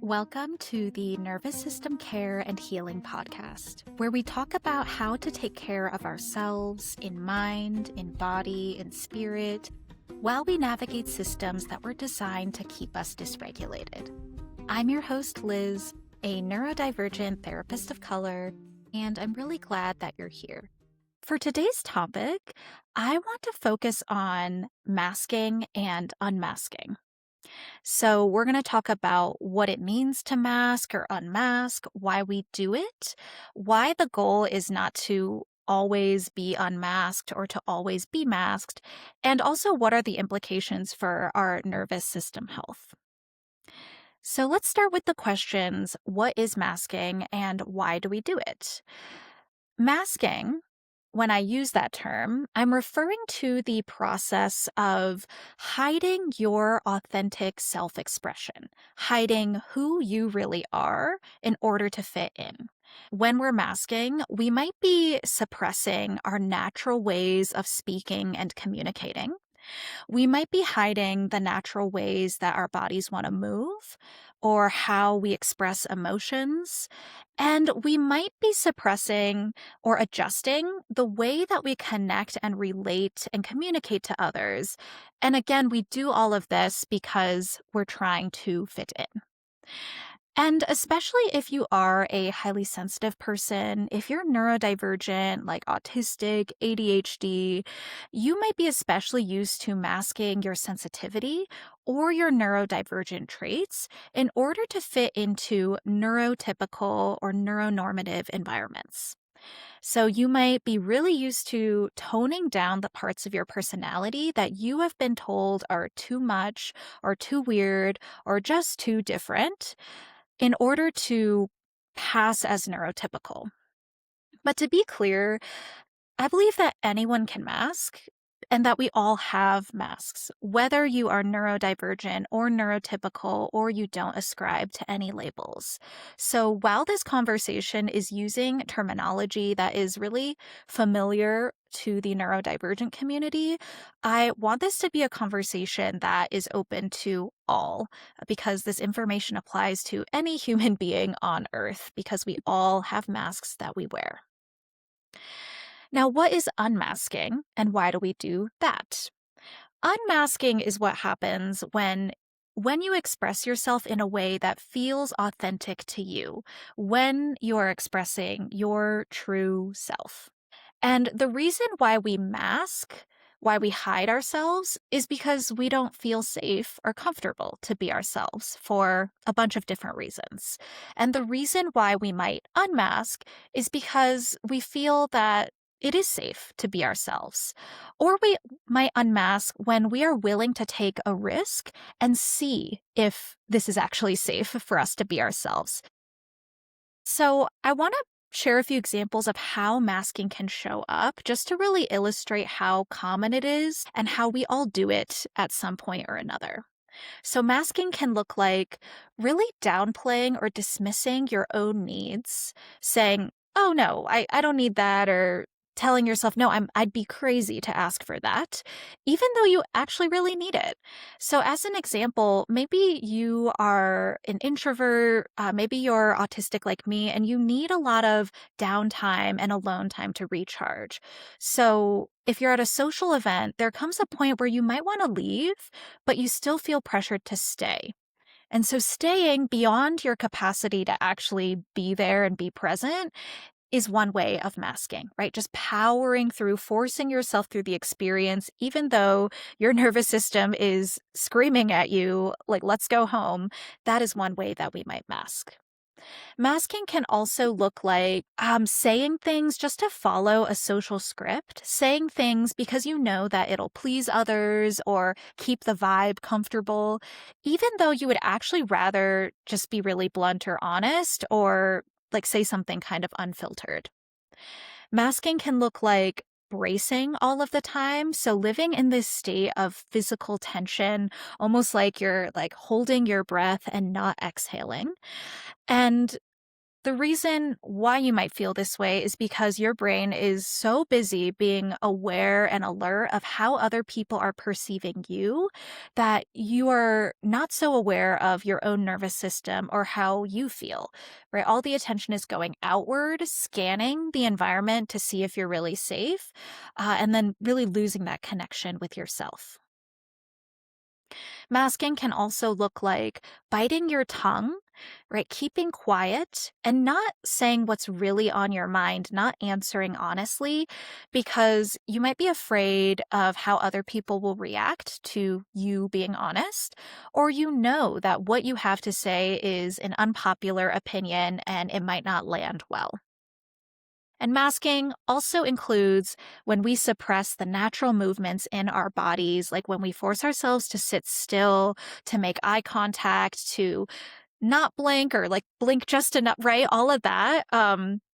Welcome to the Nervous System Care and Healing Podcast, where we talk about how to take care of ourselves in mind, in body, in spirit, while we navigate systems that were designed to keep us dysregulated. I'm your host, Liz, a neurodivergent therapist of color, and I'm really glad that you're here. For today's topic, I want to focus on masking and unmasking. So, we're going to talk about what it means to mask or unmask, why we do it, why the goal is not to always be unmasked or to always be masked, and also what are the implications for our nervous system health. So, let's start with the questions: what is masking and why do we do it? Masking, when I use that term, I'm referring to the process of hiding your authentic self-expression, hiding who you really are in order to fit in. When we're masking, we might be suppressing our natural ways of speaking and communicating. We might be hiding the natural ways that our bodies want to move or how we express emotions. And we might be suppressing or adjusting the way that we connect and relate and communicate to others. And again, we do all of this because we're trying to fit in. And especially if you are a highly sensitive person, if you're neurodivergent, like autistic, ADHD, you might be especially used to masking your sensitivity or your neurodivergent traits in order to fit into neurotypical or neuronormative environments. So you might be really used to toning down the parts of your personality that you have been told are too much or too weird or just too different in order to pass as neurotypical. But to be clear, I believe that anyone can mask and that we all have masks, whether you are neurodivergent or neurotypical or you don't ascribe to any labels. So while this conversation is using terminology that is really familiar to the neurodivergent community, I want this to be a conversation that is open to all, because this information applies to any human being on Earth, because we all have masks that we wear. Now, what is unmasking and why do we do that? Unmasking is what happens when you express yourself in a way that feels authentic to you, when you're expressing your true self. And the reason why we mask, why we hide ourselves, is because we don't feel safe or comfortable to be ourselves for a bunch of different reasons. And the reason why we might unmask is because we feel that it is safe to be ourselves. Or we might unmask when we are willing to take a risk and see if this is actually safe for us to be ourselves. So I want to share a few examples of how masking can show up, just to really illustrate how common it is and how we all do it at some point or another. So masking can look like really downplaying or dismissing your own needs, saying, oh no, I don't need that, or telling yourself, no, I'd be crazy to ask for that, even though you actually really need it. So as an example, maybe you are an introvert, maybe you're autistic like me, and you need a lot of downtime and alone time to recharge. So if you're at a social event, there comes a point where you might want to leave, but you still feel pressured to stay. And so staying beyond your capacity to actually be there and be present is one way of masking, right? Just powering through, forcing yourself through the experience, even though your nervous system is screaming at you, like, let's go home. That is one way that we might mask. Masking can also look like saying things just to follow a social script, saying things because you know that it'll please others or keep the vibe comfortable, even though you would actually rather just be really blunt or honest or like say something kind of unfiltered. Masking can look like bracing all of the time. So living in this state of physical tension, almost like you're like holding your breath and not exhaling. And The reason why you might feel this way is because your brain is so busy being aware and alert of how other people are perceiving you that you are not so aware of your own nervous system or how you feel, right? All the attention is going outward, scanning the environment to see if you're really safe, and then really losing that connection with yourself. Masking can also look like biting your tongue, right? Keeping quiet and not saying what's really on your mind, not answering honestly, because you might be afraid of how other people will react to you being honest, or you know that what you have to say is an unpopular opinion and it might not land well. And masking also includes when we suppress the natural movements in our bodies, like when we force ourselves to sit still, to make eye contact, to not blink or like blink just enough, right? All of that.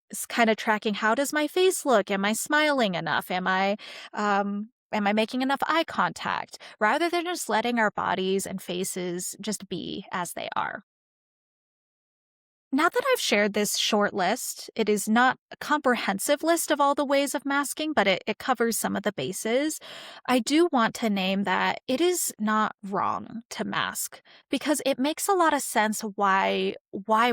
Is kind of tracking, how does my face look? Am I smiling enough? Am I making enough eye contact? Rather than just letting our bodies and faces just be as they are. Now that I've shared this short list, it is not a comprehensive list of all the ways of masking, but it covers some of the bases. I do want to name that it is not wrong to mask because it makes a lot of sense why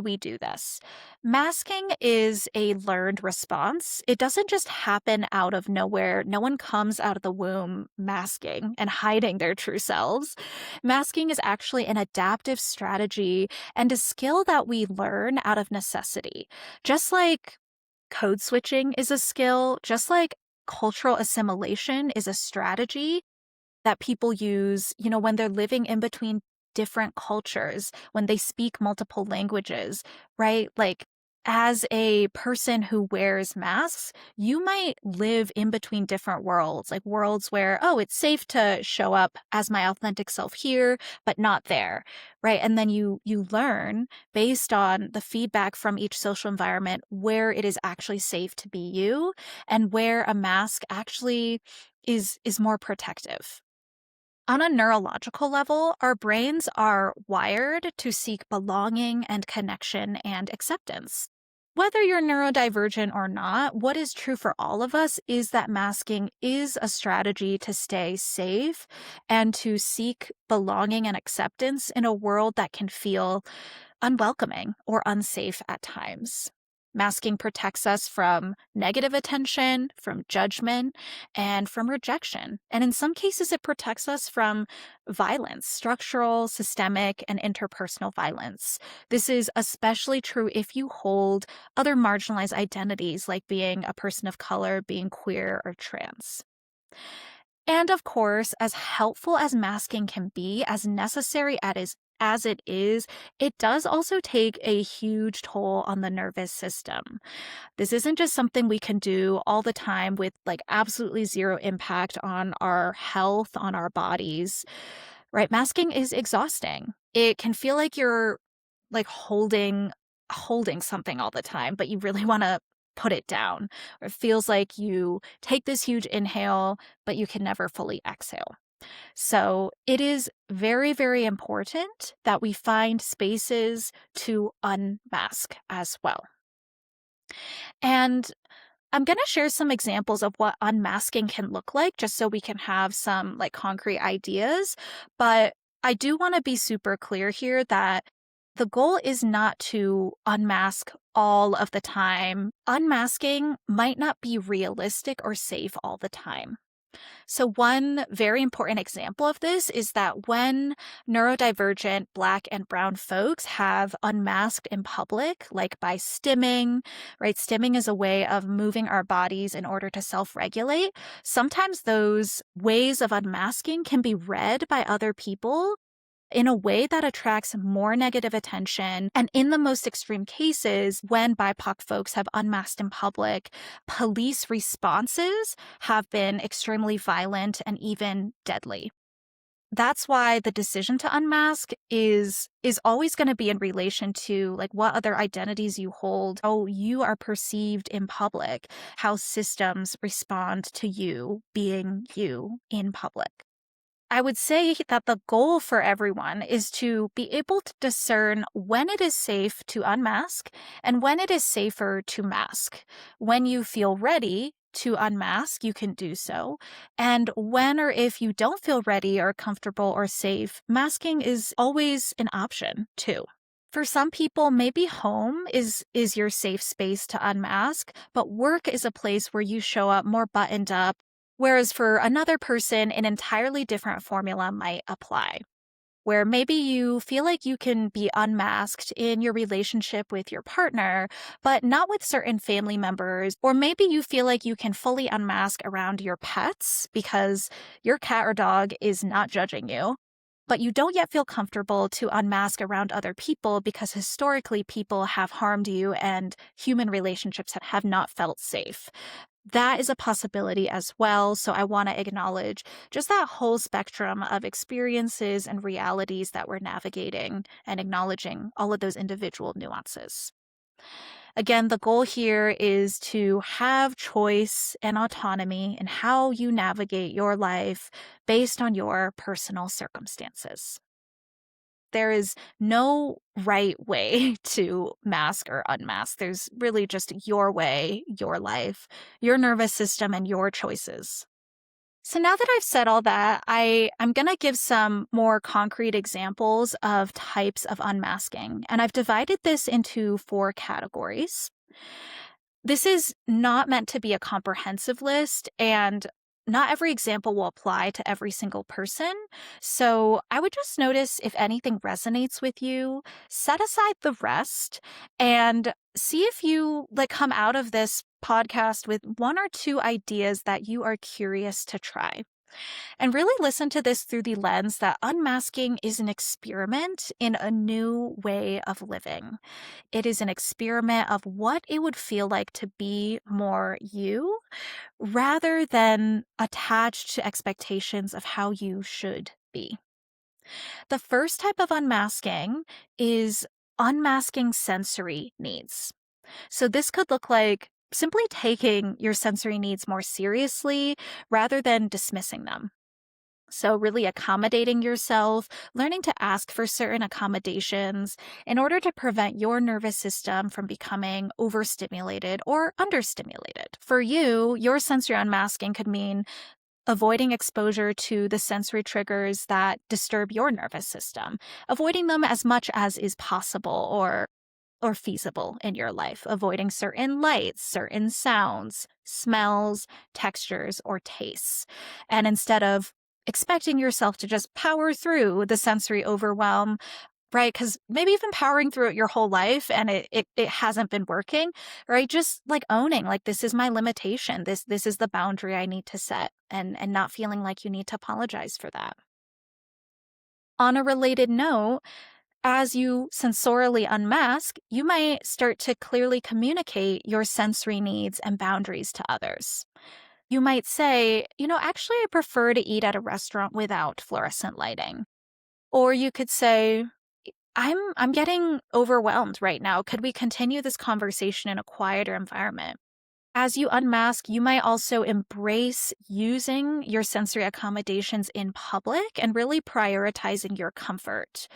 we do this. Masking is a learned response. It doesn't just happen out of nowhere. No one comes out of the womb masking and hiding their true selves. Masking is actually an adaptive strategy and a skill that we learn out of necessity. Just like code switching is a skill, just like cultural assimilation is a strategy that people use, when they're living in between different cultures, when they speak multiple languages, right? Like, as a person who wears masks, you might live in between different worlds, like worlds where, oh, it's safe to show up as my authentic self here, but not there, right? And then you learn based on the feedback from each social environment where it is actually safe to be you and where a mask actually is more protective. On a neurological level, our brains are wired to seek belonging and connection and acceptance. Whether you're neurodivergent or not, what is true for all of us is that masking is a strategy to stay safe and to seek belonging and acceptance in a world that can feel unwelcoming or unsafe at times. Masking protects us from negative attention, from judgment, and from rejection. And in some cases, it protects us from violence, structural, systemic, and interpersonal violence. This is especially true if you hold other marginalized identities, like being a person of color, being queer, or trans. And of course, as helpful as masking can be, as necessary as it is, it does also take a huge toll on the nervous system. This isn't just something we can do all the time with like absolutely zero impact on our health, on our bodies, right? Masking is exhausting. It can feel like you're like holding something all the time, but you really want to put it down. Or it feels like you take this huge inhale, but you can never fully exhale. So it is very, very important that we find spaces to unmask as well. And I'm going to share some examples of what unmasking can look like, just so we can have some like concrete ideas. But I do want to be super clear here that the goal is not to unmask all of the time. Unmasking might not be realistic or safe all the time. So one very important example of this is that when neurodivergent Black and Brown folks have unmasked in public, like by stimming, right? Stimming is a way of moving our bodies in order to self-regulate. Sometimes those ways of unmasking can be read by other people in a way that attracts more negative attention. And in the most extreme cases, when BIPOC folks have unmasked in public, police responses have been extremely violent and even deadly. That's why the decision to unmask is always going to be in relation to like what other identities you hold, how you are perceived in public, how systems respond to you being you in public. I would say that the goal for everyone is to be able to discern when it is safe to unmask and when it is safer to mask. When you feel ready to unmask, you can do so. And when or if you don't feel ready or comfortable or safe, masking is always an option too. For some people, maybe home is your safe space to unmask, but work is a place where you show up more buttoned up, whereas for another person, an entirely different formula might apply, where maybe you feel like you can be unmasked in your relationship with your partner, but not with certain family members. Or maybe you feel like you can fully unmask around your pets because your cat or dog is not judging you, but you don't yet feel comfortable to unmask around other people because historically people have harmed you and human relationships have not felt safe. That is a possibility as well. So I want to acknowledge just that whole spectrum of experiences and realities that we're navigating and acknowledging all of those individual nuances. Again, the goal here is to have choice and autonomy in how you navigate your life based on your personal circumstances. There is no right way to mask or unmask. There's really just your way, your life, your nervous system, and your choices. So now that I've said all that, I'm going to give some more concrete examples of types of unmasking. And I've divided this into 4 categories. This is not meant to be a comprehensive list, and not every example will apply to every single person. So I would just notice if anything resonates with you, set aside the rest, and see if you come out of this podcast with 1 or 2 ideas that you are curious to try. And really listen to this through the lens that unmasking is an experiment in a new way of living. It is an experiment of what it would feel like to be more you, rather than attached to expectations of how you should be. The first type of unmasking is unmasking sensory needs. So this could look like simply taking your sensory needs more seriously rather than dismissing them. So, really accommodating yourself, learning to ask for certain accommodations in order to prevent your nervous system from becoming overstimulated or understimulated. For you, your sensory unmasking could mean avoiding exposure to the sensory triggers that disturb your nervous system, avoiding them as much as is possible or feasible in your life, avoiding certain lights, certain sounds, smells, textures, or tastes. And instead of expecting yourself to just power through the sensory overwhelm, right? Because maybe you've been powering through it your whole life and it hasn't been working, right? Just owning, this is my limitation. This is the boundary I need to set, and not feeling like you need to apologize for that. On a related note, as you sensorially unmask, you might start to clearly communicate your sensory needs and boundaries to others. You might say, actually, I prefer to eat at a restaurant without fluorescent lighting. Or you could say, I'm getting overwhelmed right now. Could we continue this conversation in a quieter environment? As you unmask, you might also embrace using your sensory accommodations in public and really prioritizing your comfort.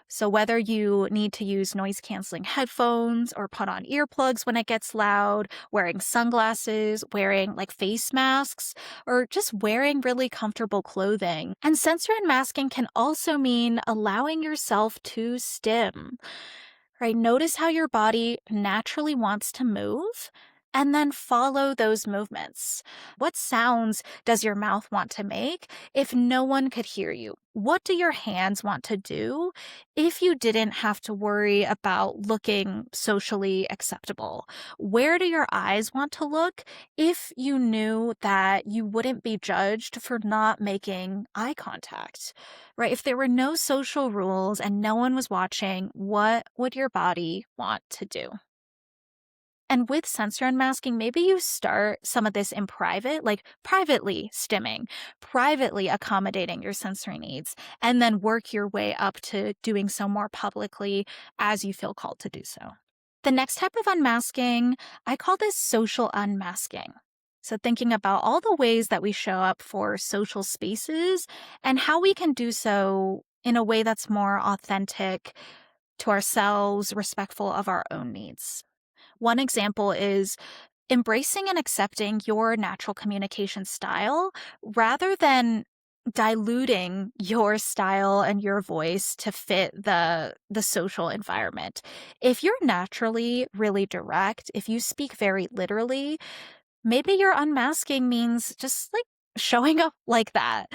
So whether you need to use noise-canceling headphones or put on earplugs when it gets loud, wearing sunglasses, wearing face masks, or just wearing really comfortable clothing. And sensory unmasking can also mean allowing yourself to stim, right? Notice how your body naturally wants to move, and then follow those movements. What sounds does your mouth want to make if no one could hear you? What do your hands want to do if you didn't have to worry about looking socially acceptable? Where do your eyes want to look if you knew that you wouldn't be judged for not making eye contact? Right? If there were no social rules and no one was watching, what would your body want to do? And with sensory unmasking, maybe you start some of this in private, privately stimming, privately accommodating your sensory needs, and then work your way up to doing so more publicly as you feel called to do so. The next type of unmasking, I call this social unmasking. So, thinking about all the ways that we show up for social spaces and how we can do so in a way that's more authentic to ourselves, respectful of our own needs. One example is embracing and accepting your natural communication style rather than diluting your style and your voice to fit the social environment. If you're naturally really direct, if you speak very literally, maybe your unmasking means just like showing up like that,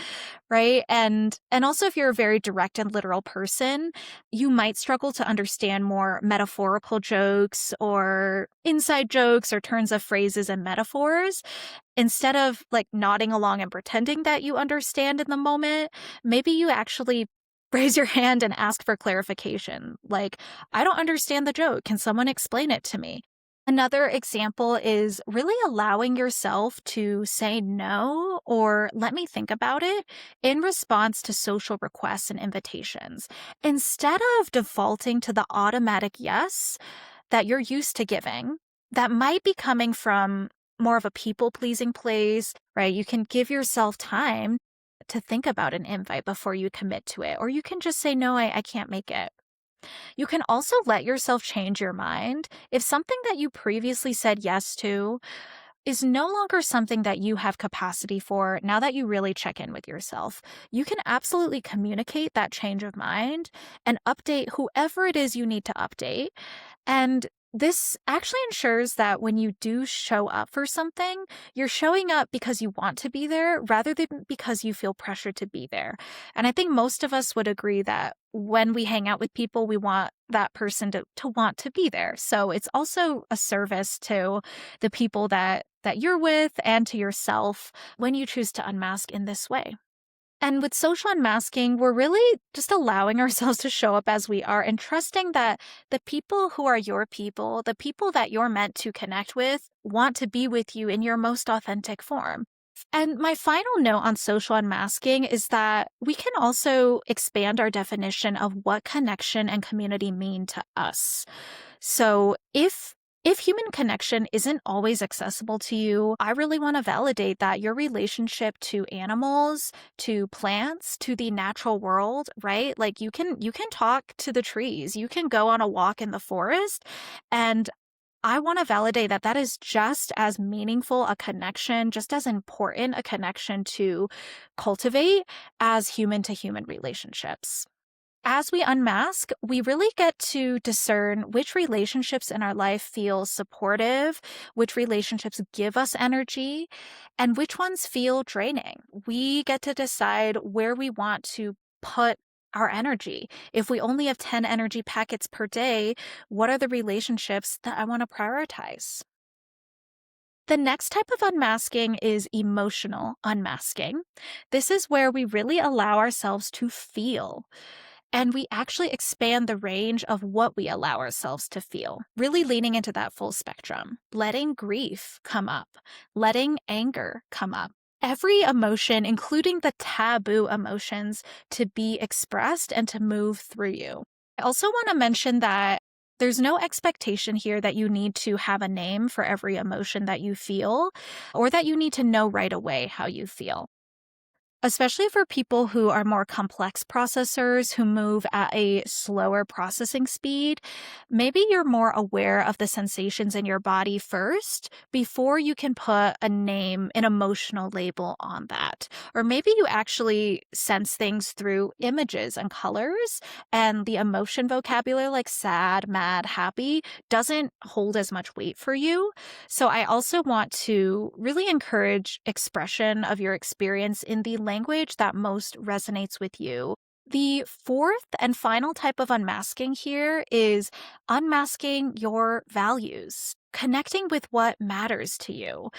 right? And also if you're a very direct and literal person, you might struggle to understand more metaphorical jokes or inside jokes or turns of phrases and metaphors. Instead of like nodding along and pretending that you understand in the moment, maybe you actually raise your hand and ask for clarification. Like, I don't understand the joke. Can someone explain it to me? Another example is really allowing yourself to say no or let me think about it in response to social requests and invitations. Instead of defaulting to the automatic yes that you're used to giving, that might be coming from more of a people pleasing place, right? You can give yourself time to think about an invite before you commit to it, or you can just say, no, I can't make it. You can also let yourself change your mind if something that you previously said yes to is no longer something that you have capacity for now that you really check in with yourself. You can absolutely communicate that change of mind and update whoever it is you need to update. And this actually ensures that when you do show up for something, you're showing up because you want to be there rather than because you feel pressured to be there. And I think most of us would agree that when we hang out with people, we want that person to want to be there. So it's also a service to the people that you're with and to yourself when you choose to unmask in this way. And with social unmasking, we're really just allowing ourselves to show up as we are and trusting that the people who are your people, the people that you're meant to connect with, want to be with you in your most authentic form. And my final note on social unmasking is that we can also expand our definition of what connection and community mean to us. So if human connection isn't always accessible to you, I really want to validate that your relationship to animals, to plants, to the natural world, right? Like you can talk to the trees, you can go on a walk in the forest, and I want to validate that that is just as meaningful a connection, just as important a connection to cultivate as human to human relationships. As we unmask, we really get to discern which relationships in our life feel supportive, which relationships give us energy, and which ones feel draining. We get to decide where we want to put our energy. If we only have 10 energy packets per day, what are the relationships that I want to prioritize? The next type of unmasking is emotional unmasking. This is where we really allow ourselves to feel. And we actually expand the range of what we allow ourselves to feel, really leaning into that full spectrum, letting grief come up, letting anger come up. Every emotion, including the taboo emotions, to be expressed and to move through you. I also want to mention that there's no expectation here that you need to have a name for every emotion that you feel or that you need to know right away how you feel. Especially for people who are more complex processors who move at a slower processing speed, maybe you're more aware of the sensations in your body first before you can put a name, an emotional label on that. Or maybe you actually sense things through images and colors, and the emotion vocabulary like sad, mad, happy doesn't hold as much weight for you. So I also want to really encourage expression of your experience in the language that most resonates with you. The fourth and final type of unmasking here is unmasking your values, connecting with what matters to you.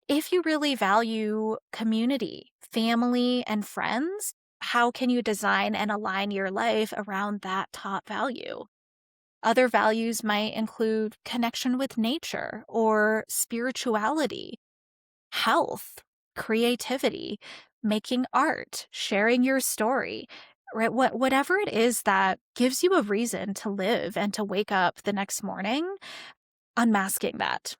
If you really value community, family, and friends, how can you design and align your life around that top value? Other values might include connection with nature or spirituality, health, creativity, making art, sharing your story, right? Whatever it is that gives you a reason to live and to wake up the next morning, unmasking that.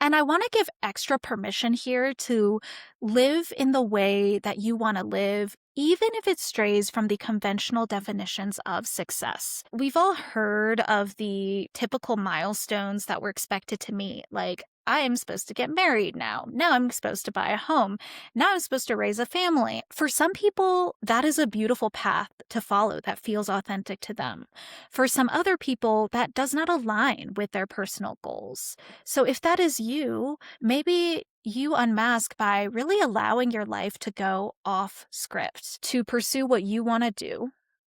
And I want to give extra permission here to live in the way that you want to live, even if it strays from the conventional definitions of success. We've all heard of the typical milestones that we're expected to meet, like I am supposed to get married now. Now I'm supposed to buy a home. Now I'm supposed to raise a family. For some people, that is a beautiful path to follow that feels authentic to them. For some other people, that does not align with their personal goals. So if that is you, maybe you unmask by really allowing your life to go off script, to pursue what you want to do.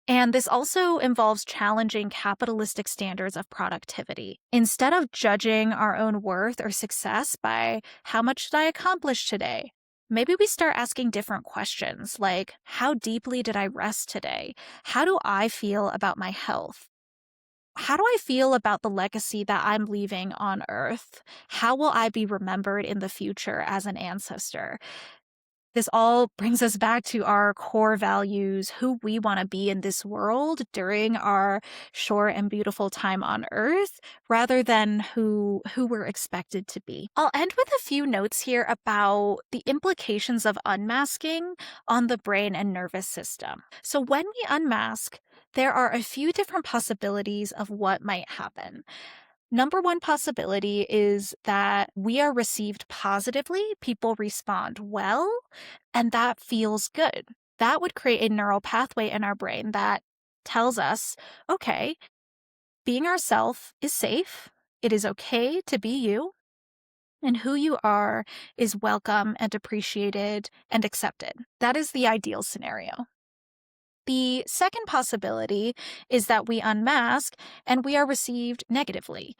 And this also involves challenging capitalistic standards of productivity. Instead of judging our own worth or success by how much did I accomplish today, maybe we start asking different questions like, how deeply did I rest today? How do I feel about my health? How do I feel about the legacy that I'm leaving on Earth? How will I be remembered in the future as an ancestor? This all brings us back to our core values, who we want to be in this world during our short and beautiful time on Earth, rather than who we're expected to be. I'll end with a few notes here about the implications of unmasking on the brain and nervous system. So when we unmask, there are a few different possibilities of what might happen. Number one possibility is that we are received positively, people respond well, and that feels good. That would create a neural pathway in our brain that tells us, okay, being ourself is safe, it is okay to be you, and who you are is welcome and appreciated and accepted. That is the ideal scenario. The second possibility is that we unmask and we are received negatively.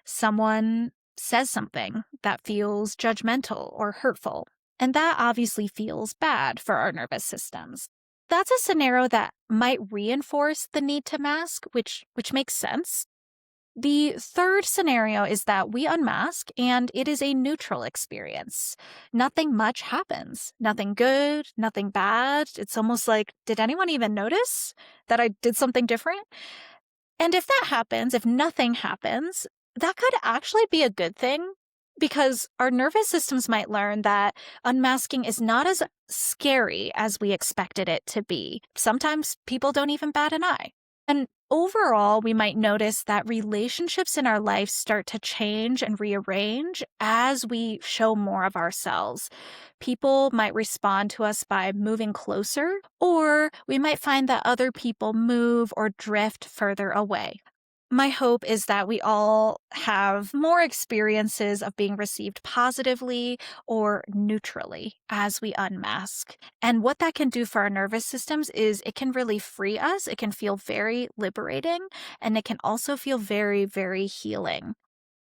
Someone says something that feels judgmental or hurtful, and that obviously feels bad for our nervous systems. That's a scenario that might reinforce the need to mask, which makes sense. The third scenario is that we unmask and it is a neutral experience. Nothing much happens. Nothing good, nothing bad. It's almost like, did anyone even notice that I did something different? And if that happens, if nothing happens, that could actually be a good thing because our nervous systems might learn that unmasking is not as scary as we expected it to be. Sometimes people don't even bat an eye. And overall, we might notice that relationships in our life start to change and rearrange as we show more of ourselves. People might respond to us by moving closer, or we might find that other people move or drift further away. My hope is that we all have more experiences of being received positively or neutrally as we unmask. And what that can do for our nervous systems is it can really free us. It can feel very liberating, and it can also feel very, very healing.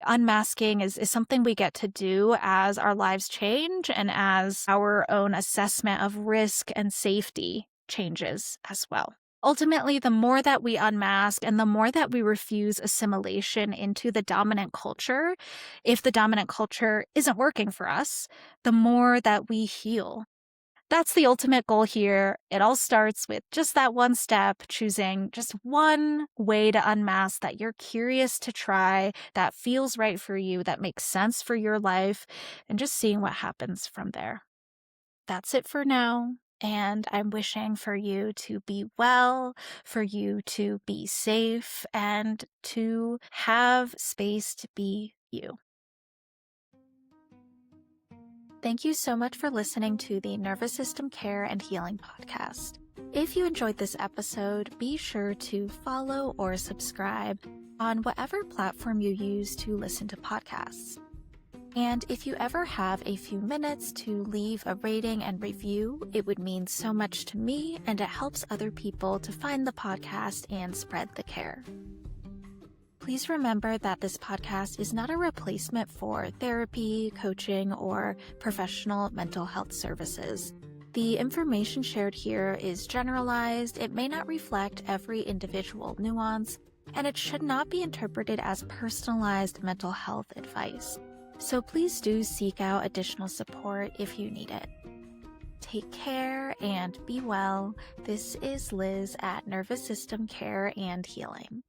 Unmasking is something we get to do as our lives change and as our own assessment of risk and safety changes as well. Ultimately, the more that we unmask and the more that we refuse assimilation into the dominant culture, if the dominant culture isn't working for us, the more that we heal. That's the ultimate goal here. It all starts with just that one step, choosing just one way to unmask that you're curious to try, that feels right for you, that makes sense for your life, and just seeing what happens from there. That's it for now. And I'm wishing for you to be well, for you to be safe, and to have space to be you. Thank you so much for listening to the Nervous System Care and Healing Podcast. If you enjoyed this episode, be sure to follow or subscribe on whatever platform you use to listen to podcasts. And if you ever have a few minutes to leave a rating and review, it would mean so much to me, and it helps other people to find the podcast and spread the care. Please remember that this podcast is not a replacement for therapy, coaching, or professional mental health services. The information shared here is generalized, it may not reflect every individual nuance, and it should not be interpreted as personalized mental health advice. So please do seek out additional support if you need it. Take care and be well. This is Liz at Nervous System Care and Healing.